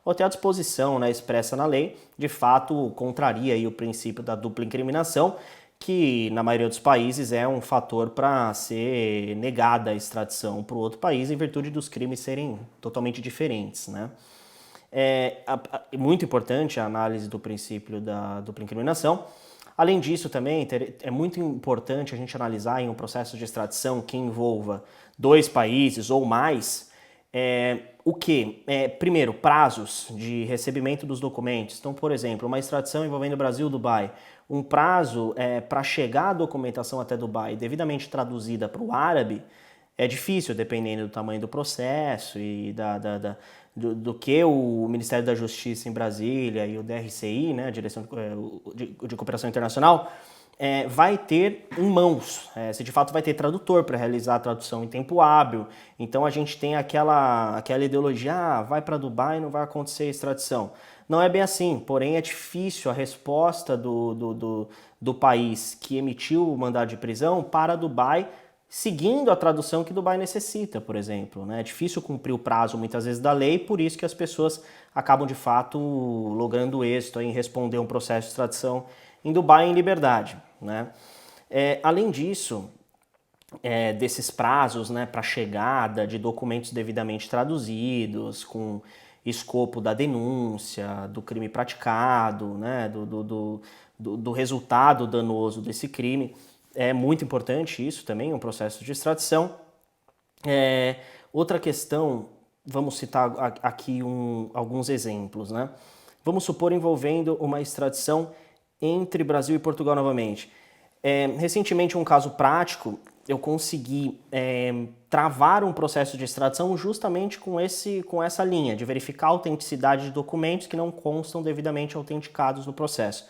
ou até a disposição, né, expressa na lei, de fato contraria aí o princípio da dupla incriminação, que na maioria dos países é um fator para ser negada a extradição para o outro país em virtude dos crimes serem totalmente diferentes, né? Muito importante a análise do princípio da dupla incriminação. Além disso, também é muito importante a gente analisar em um processo de extradição que envolva dois países ou mais, o que? Primeiro, prazos de recebimento dos documentos. Então, por exemplo, uma extradição envolvendo Brasil e Dubai, um prazo para chegar a documentação até Dubai devidamente traduzida para o árabe, é difícil, dependendo do tamanho do processo e do que o Ministério da Justiça em Brasília e o DRCI, né, a Direção de Cooperação Internacional, vai ter em mãos, se de fato vai ter tradutor para realizar a tradução em tempo hábil. Então a gente tem aquela ideologia, vai para Dubai, não vai acontecer extradição. Não é bem assim, porém é difícil a resposta do país que emitiu o mandado de prisão para Dubai, seguindo a tradução que Dubai necessita, por exemplo, né? É difícil cumprir o prazo muitas vezes da lei, por isso que as pessoas acabam de fato logrando êxito em responder um processo de extradição em Dubai em liberdade, né? Além disso, desses prazos, né, para chegada de documentos devidamente traduzidos, com escopo da denúncia, do crime praticado, né, do resultado danoso desse crime. É muito importante isso também, um processo de extradição. Outra questão, vamos citar aqui alguns exemplos, né? Vamos supor envolvendo uma extradição entre Brasil e Portugal novamente. Recentemente, um caso prático, eu consegui travar um processo de extradição justamente com essa linha, de verificar a autenticidade de documentos que não constam devidamente autenticados no processo.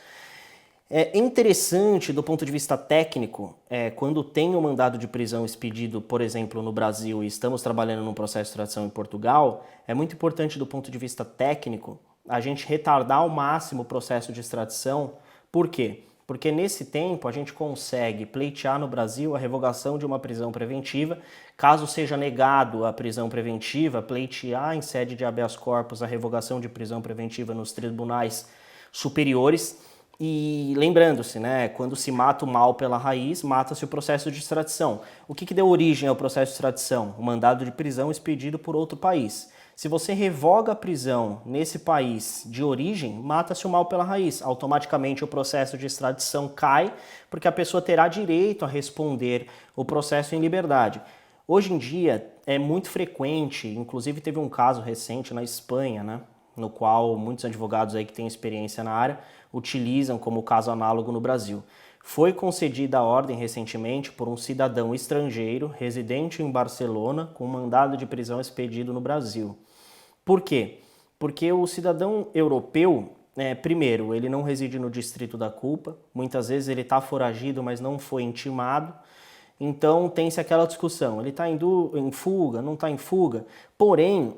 É interessante do ponto de vista técnico, quando tem um mandado de prisão expedido, por exemplo, no Brasil e estamos trabalhando num processo de extradição em Portugal, é muito importante do ponto de vista técnico a gente retardar ao máximo o processo de extradição. Por quê? Porque nesse tempo a gente consegue pleitear no Brasil a revogação de uma prisão preventiva. Caso seja negado a prisão preventiva, pleitear em sede de habeas corpus a revogação de prisão preventiva nos tribunais superiores. E lembrando-se, né, quando se mata o mal pela raiz, mata-se o processo de extradição. O que deu origem ao processo de extradição? O mandado de prisão expedido por outro país. Se você revoga a prisão nesse país de origem, mata-se o mal pela raiz. Automaticamente o processo de extradição cai, porque a pessoa terá direito a responder o processo em liberdade. Hoje em dia é muito frequente, inclusive teve um caso recente na Espanha, né, no qual muitos advogados aí que têm experiência na área utilizam como caso análogo no Brasil. Foi concedida a ordem recentemente por um cidadão estrangeiro residente em Barcelona com mandado de prisão expedido no Brasil. Por quê? Porque o cidadão europeu, primeiro, ele não reside no distrito da culpa, muitas vezes ele está foragido, mas não foi intimado. Então tem-se aquela discussão, ele está em fuga, não está em fuga? Porém,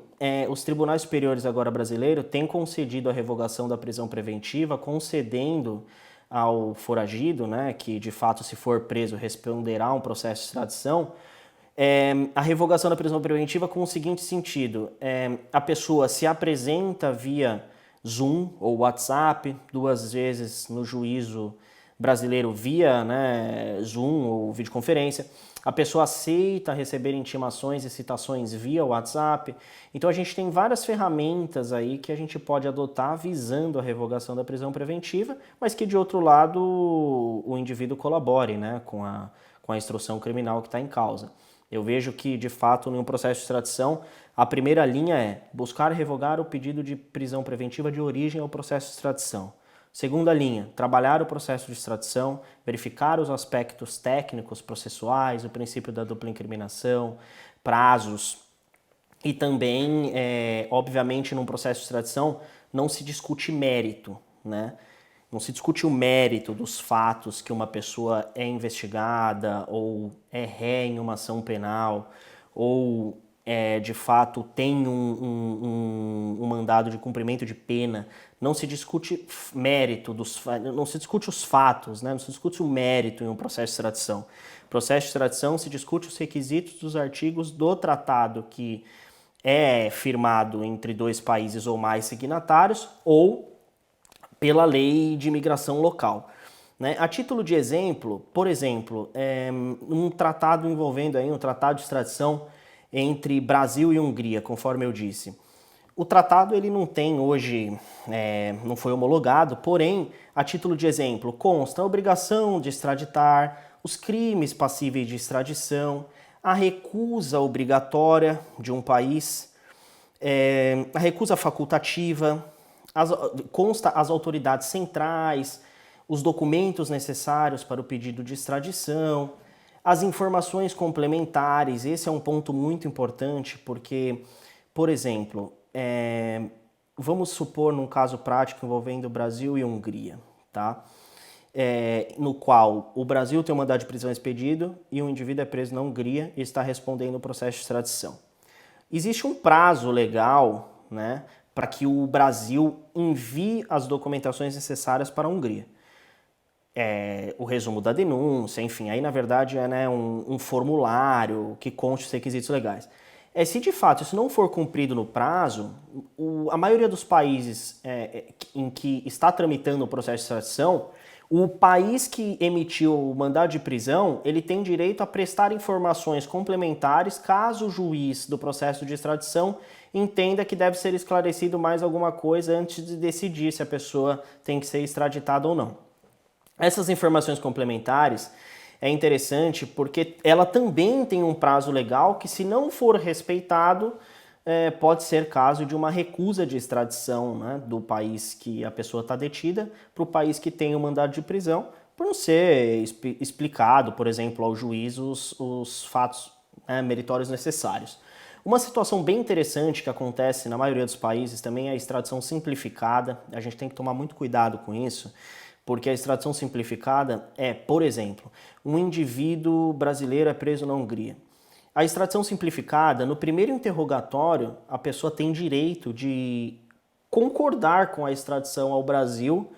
os tribunais superiores agora brasileiros têm concedido a revogação da prisão preventiva, concedendo ao foragido, né, que de fato se for preso responderá a um processo de extradição, a revogação da prisão preventiva com o seguinte sentido: a pessoa se apresenta via Zoom ou WhatsApp, 2 vezes no juízo brasileiro via, né, Zoom ou videoconferência. A pessoa aceita receber intimações e citações via WhatsApp. Então a gente tem várias ferramentas aí que a gente pode adotar visando a revogação da prisão preventiva, mas que de outro lado o indivíduo colabore, né, com a instrução criminal que está em causa. Eu vejo que, de fato, em um processo de extradição, a primeira linha é buscar revogar o pedido de prisão preventiva de origem ao processo de extradição. Segunda linha, trabalhar o processo de extradição, verificar os aspectos técnicos, processuais, o princípio da dupla incriminação, prazos. E também, obviamente, num processo de extradição, não se discute mérito, né? Não se discute o mérito dos fatos que uma pessoa é investigada ou é ré em uma ação penal ou de fato tem um mandado de cumprimento de pena. Não se discute mérito, não se discute os fatos, né? Não se discute o mérito em um processo de extradição. No processo de extradição se discute os requisitos dos artigos do tratado que é firmado entre dois países ou mais signatários ou pela lei de imigração local. Né? A título de exemplo, por exemplo, um tratado envolvendo aí um tratado de extradição entre Brasil e Hungria, conforme eu disse. O tratado ele não tem hoje, não foi homologado, porém, a título de exemplo, consta a obrigação de extraditar, os crimes passíveis de extradição, a recusa obrigatória de um país, a recusa facultativa, consta as autoridades centrais, os documentos necessários para o pedido de extradição, as informações complementares. Esse é um ponto muito importante porque, por exemplo, vamos supor num caso prático envolvendo Brasil e Hungria, tá? No qual o Brasil tem um mandado de prisão expedido e um indivíduo é preso na Hungria e está respondendo o processo de extradição. Existe um prazo legal, né, para que o Brasil envie as documentações necessárias para a Hungria. O resumo da denúncia, enfim, aí na verdade é um formulário que conste os requisitos legais. Se de fato isso não for cumprido no prazo, a maioria dos países em que está tramitando o processo de extradição, o país que emitiu o mandado de prisão, ele tem direito a prestar informações complementares caso o juiz do processo de extradição entenda que deve ser esclarecido mais alguma coisa antes de decidir se a pessoa tem que ser extraditada ou não. Essas informações complementares é interessante porque ela também tem um prazo legal que, se não for respeitado, pode ser caso de uma recusa de extradição, né, do país que a pessoa está detida para o país que tem o mandado de prisão, por não ser explicado, por exemplo, ao juiz os fatos meritórios necessários. Uma situação bem interessante que acontece na maioria dos países também é a extradição simplificada. A gente tem que tomar muito cuidado com isso, porque a extradição simplificada por exemplo, um indivíduo brasileiro é preso na Hungria. A extradição simplificada, no primeiro interrogatório, a pessoa tem direito de concordar com a extradição ao Brasil,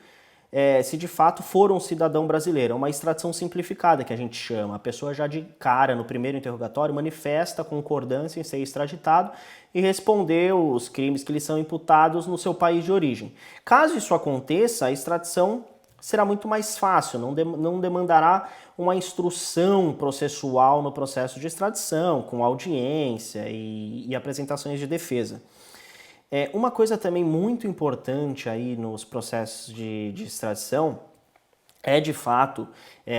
se de fato for um cidadão brasileiro. É uma extradição simplificada que a gente chama. A pessoa já de cara, no primeiro interrogatório, manifesta concordância em ser extraditado e responder os crimes que lhe são imputados no seu país de origem. Caso isso aconteça, a extradição será muito mais fácil, não demandará uma instrução processual no processo de extradição, com audiência e apresentações de defesa. Uma coisa também muito importante aí nos processos de extradição de fato,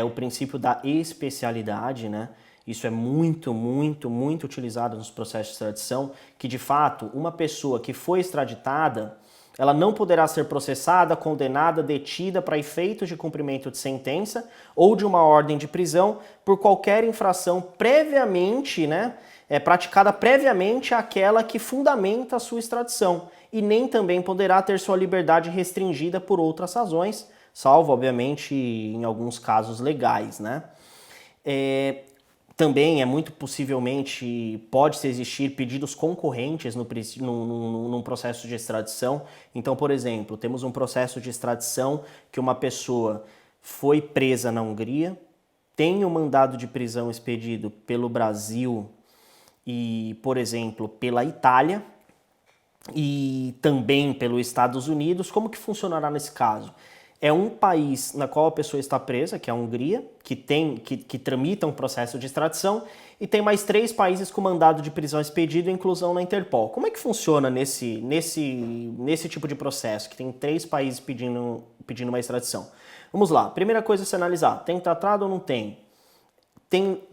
o princípio da especialidade, né? Isso é muito, muito, muito utilizado nos processos de extradição, que de fato uma pessoa que foi extraditada, ela não poderá ser processada, condenada, detida para efeitos de cumprimento de sentença ou de uma ordem de prisão por qualquer infração previamente, praticada previamente àquela que fundamenta a sua extradição, e nem também poderá ter sua liberdade restringida por outras razões, salvo, obviamente, em alguns casos legais, né? Também muito possivelmente pode existir pedidos concorrentes num processo de extradição. Então, por exemplo, temos um processo de extradição que uma pessoa foi presa na Hungria, tem um mandado de prisão expedido pelo Brasil e, por exemplo, pela Itália e também pelos Estados Unidos. Como que funcionará nesse caso? É um país na qual a pessoa está presa, que é a Hungria, que tramita um processo de extradição, e tem mais 3 países com mandado de prisão expedido e inclusão na Interpol. Como é que funciona nesse tipo de processo, que tem 3 países pedindo uma extradição? Vamos lá, primeira coisa a se analisar, tem tratado ou não tem?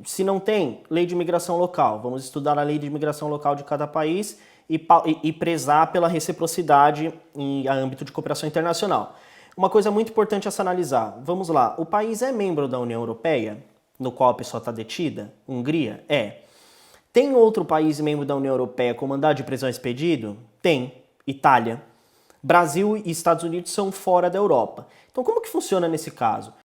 Se não tem, lei de imigração local. Vamos estudar a lei de imigração local de cada país e prezar pela reciprocidade em âmbito de cooperação internacional. Uma coisa muito importante a se analisar. Vamos lá, o país é membro da União Europeia, no qual a pessoa está detida? Hungria? Tem outro país membro da União Europeia com mandado de prisão expedido? Tem. Itália. Brasil e Estados Unidos são fora da Europa. Então como que funciona nesse caso?